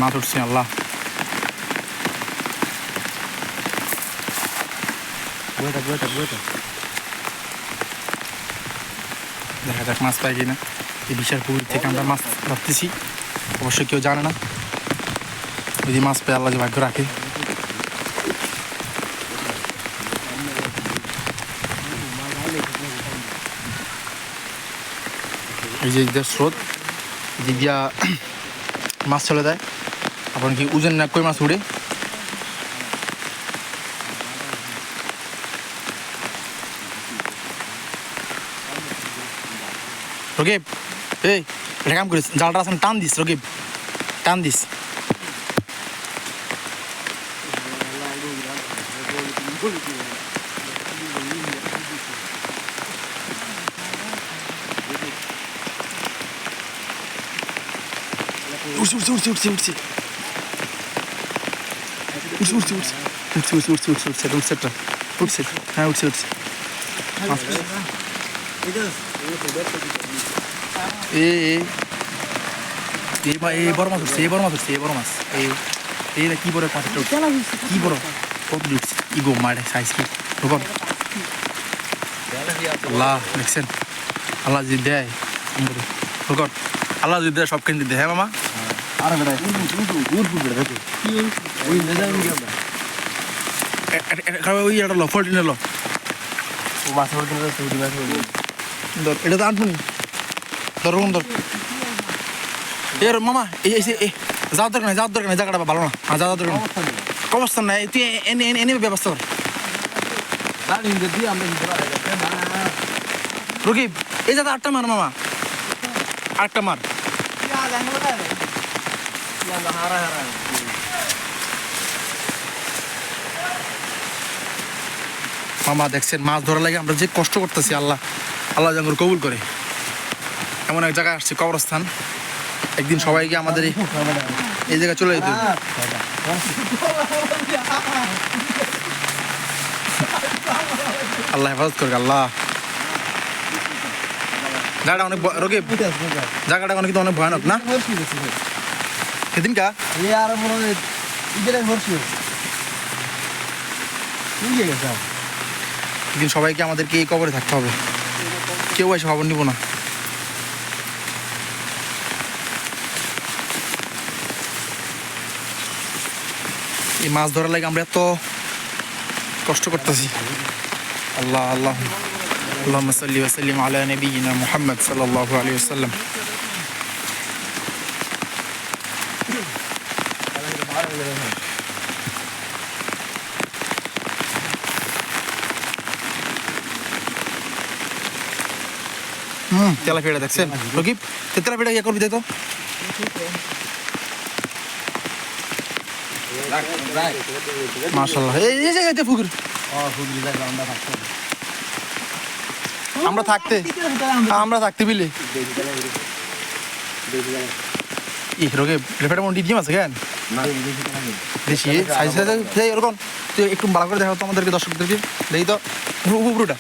মাছ উঠছে আল্লাহ। দেখা যাক মাছ পাই কিনা। এই বিশাল পুকুর থেকে আমরা মাছ ধরতেছি, অবশ্যই কেউ জানে না। যদি মাছ পাই আল্লাহ যে ভাগ্য রাখে। এই যে স্রোত এদিক দিয়া মাছ চলে যায়, আপনার কি ওজন না কই মাছ উড়ে। রকিব এই এটা কাম করিস, জালটা আছে টান দিস রকিব, টান দিস। উঠছে উঠছে উঠছে উঠছে উঠছে উঠছে উঠছে উঠছে উঠছে উঠছে উঠছে উঠছে উঠছে একটা উঠছে, হ্যাঁ উঠছে উঠছে। এই বড় মাছ উঠছে, এই বড় মাছ উঠছে, এই বড় মাছ। এই কি বড় পাঁচটা উঠছে, কি বড় কত উঠছে, ই গো মারে সাইজ কি ঢোকন। আল্লাহ দেখছেন, আল্লাহ যদি দেয় ঢোকন, আল্লাহ যদি দেয় সব কিনে দেয়। হ্যাঁ মামা ওই একটা লো ফোল্টিন এলো এটা তো আনবো ধর ধর এর মামা। এই যাওয়ার দরকার নাই, যাওয়ার দরকার নাই, জায়গাটা ভালো না, যাওয়ার দরকার নেই, অবস্থা নাই। তুই এনে ব্যবস্থা কর রকিব। এই জায়গা আটটা মার মামা, আটটা মার। মামা দেখছেন মাছ ধরার লাগে আমরা যে কষ্ট করতেছি, আল্লাহ আল্লাহ যেন কবুল করে। এমন এক জায়গায় আসছি কবরস্থান, একদিন সবাইকে আমাদের এই জায়গায় চলে যেতে হবে। আল্লাহ হেফাজত করবে আল্লাহ। জায়গাটা অনেক রকিব, জায়গাটা অনেক কিন্তু অনেক ভয়ানক না সেদিন কা একদিন সবাইকে আমাদেরকে এই কবরে থাকতে হবে, কেউ এসে খবর নিব না। এই মাছ ধরার লাগে আমরা এত কষ্ট করতেছি। আল্লাহ আল্লাহ আল্লাহুম্মা সাল্লি ওয়া সাল্লিম আলা নাবিয়িনা মুহাম্মদ সাল্লাল্লাহু আলাইহি ওয়াসাল্লাম। তেলাপিয়াটা দেখছেন রকিব, তেলাপিয়াটা ইয়ে করবি তো মাশাআল্লাহ। এই জায়গাতে পুকুর আমরা থাকতে বিলে রকিব লেফাটা মন ডিম আছে কেন দেশি সাইজ এরকম। তুই একটু ভালো করে দেখা তো আমাদেরকে, দর্শকদেরকে দেখি তো পুরোটা।